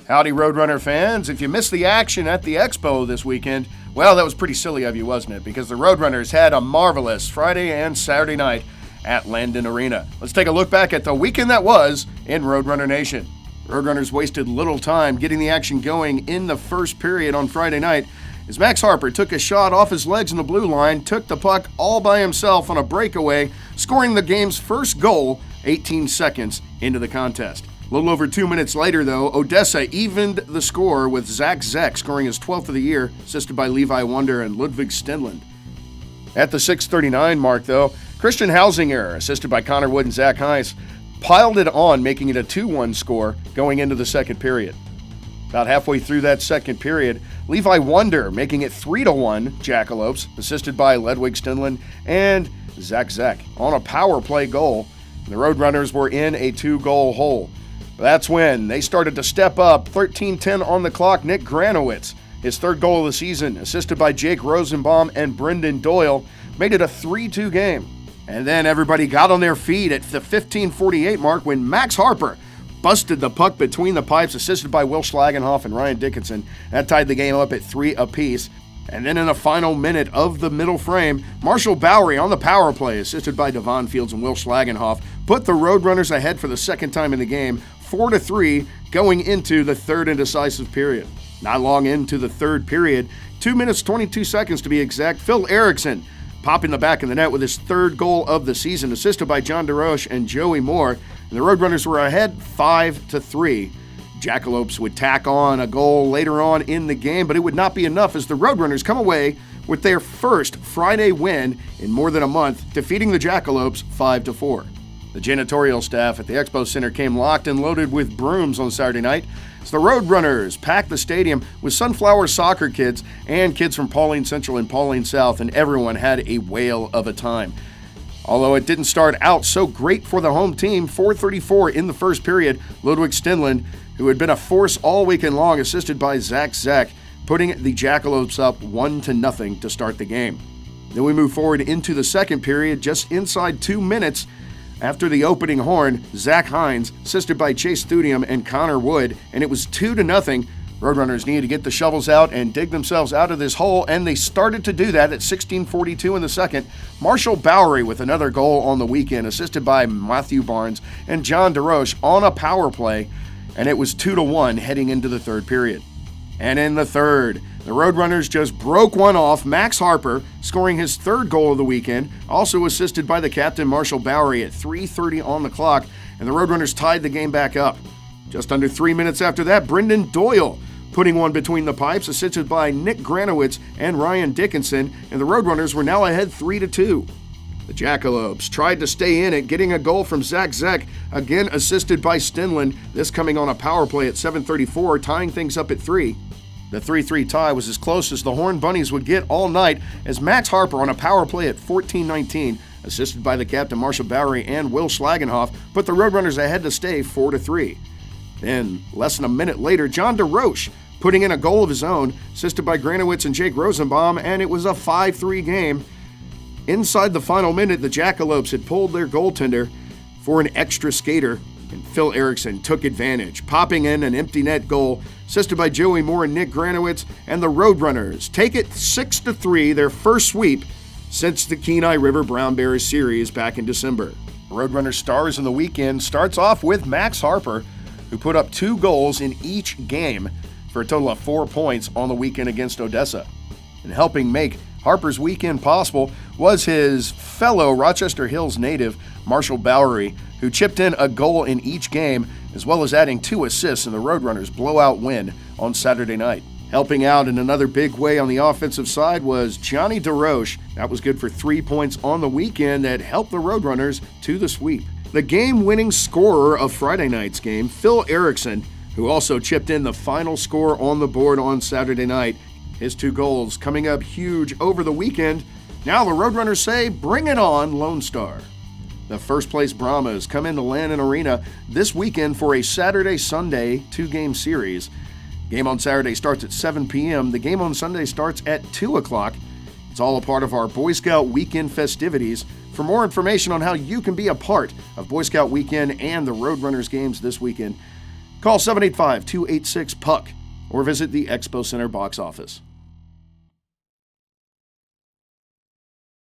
Howdy, Roadrunner fans. If you missed the action at the Expo this weekend, well, that was pretty silly of you, wasn't it? Because the Roadrunners had a marvelous Friday and Saturday night at Landon Arena. Let's take a look back at the weekend that was in Roadrunner Nation. Roadrunners wasted little time getting the action going in the first period on Friday night as Max Harper took a shot off his legs in the blue line, took the puck all by himself on a breakaway, scoring the game's first goal 18 seconds into the contest. A little over 2 minutes later, though, Odessa evened the score with Zach Zeck scoring his 12th of the year, assisted by Levi Wonder and Ludwig Stenlund. At the 6:39 mark, though, Christian Hausinger, assisted by Connor Wood and Zach Heinz, piled it on, making it a 2-1 score going into the second period. About halfway through that second period, Levi Wonder making it 3-1 Jackalopes, assisted by Ludwig Stenlund and Zach Zeck on a power play goal. The Roadrunners were in a 2-goal hole. That's when they started to step up. 13:10 on the clock, Nick Granowitz, his third goal of the season, assisted by Jake Rosenbaum and Brendan Doyle, made it a 3-2 game. And then everybody got on their feet at the 15:48 mark when Max Harper busted the puck between the pipes, assisted by Will Schlagenhoff and Ryan Dickinson. That tied the game up at 3 apiece. And then in the final minute of the middle frame, Marshall Bowery on the power play, assisted by Devon Fields and Will Schlagenhoff, put the Roadrunners ahead for the second time in the game, 4-3, going into the third and decisive period. Not long into the third period, 2 minutes 22 seconds to be exact, Phil Erickson popping the back of the net with his third goal of the season, assisted by John DeRoche and Joey Moore. And the Roadrunners were ahead 5-3. Jackalopes would tack on a goal later on in the game, but it would not be enough as the Roadrunners come away with their first Friday win in more than a month, defeating the Jackalopes 5-4. The janitorial staff at the Expo Center came locked and loaded with brooms on Saturday night as the Roadrunners packed the stadium with Sunflower soccer kids and kids from Pauline Central and Pauline South, and everyone had a whale of a time. Although it didn't start out so great for the home team, 4:34 in the first period, Ludwig Stenlund, who had been a force all weekend long, assisted by Zach Zeck, putting the Jackalopes up 1-0 to start the game. Then we move forward into the second period, just inside 2 minutes after the opening horn, Zach Heinz, assisted by Chase Thudium and Connor Wood, and it was 2-0. Roadrunners needed to get the shovels out and dig themselves out of this hole, and they started to do that at 16:42 in the second. Marshall Bowery with another goal on the weekend, assisted by Matthew Barnes and John DeRoche on a power play, and it was 2-1 heading into the third period. And in the third, the Roadrunners just broke one off, Max Harper scoring his third goal of the weekend, also assisted by the captain Marshall Bowery at 3:30 on the clock, and the Roadrunners tied the game back up. Just under 3 minutes after that, Brendan Doyle putting one between the pipes, assisted by Nick Granowitz and Ryan Dickinson, and the Roadrunners were now ahead 3-2. The Jackalopes tried to stay in it, getting a goal from Zach Zeck, again assisted by Stenlund, this coming on a power play at 7:34, tying things up at 3. The 3-3 tie was as close as the Horned Bunnies would get all night as Max Harper on a power play at 14:19, assisted by the captain Marshall Bowery and Will Schlagenhoff, put the Roadrunners ahead to stay 4-3. Then, less than a minute later, John DeRoche putting in a goal of his own, assisted by Granowitz and Jake Rosenbaum, and it was a 5-3 game. Inside the final minute, the Jackalopes had pulled their goaltender for an extra skater, and Phil Erickson took advantage, popping in an empty net goal, assisted by Joey Moore and Nick Granowitz, and the Roadrunners take it 6-3, their first sweep since the Kenai River Brown Bears series back in December. Roadrunner stars in the weekend starts off with Max Harper, who put up 2 goals in each game for a total of 4 points on the weekend against Odessa. And helping make Harper's weekend possible was his fellow Rochester Hills native, Marshall Bowery, who chipped in a goal in each game, as well as adding 2 assists in the Roadrunners' blowout win on Saturday night. Helping out in another big way on the offensive side was Johnny DeRoche. That was good for 3 points on the weekend that helped the Roadrunners to the sweep. The game-winning scorer of Friday night's game, Phil Erickson, who also chipped in the final score on the board on Saturday night. His 2 goals coming up huge over the weekend. Now the Roadrunners say, bring it on, Lone Star. The first-place Brahmas come into Landon Arena this weekend for a Saturday-Sunday 2-game series. Game on Saturday starts at 7 p.m. The game on Sunday starts at 2 o'clock. It's all a part of our Boy Scout Weekend festivities. For more information on how you can be a part of Boy Scout Weekend and the Roadrunners games this weekend, Call 785-286-PUCK or visit the Expo Center box office.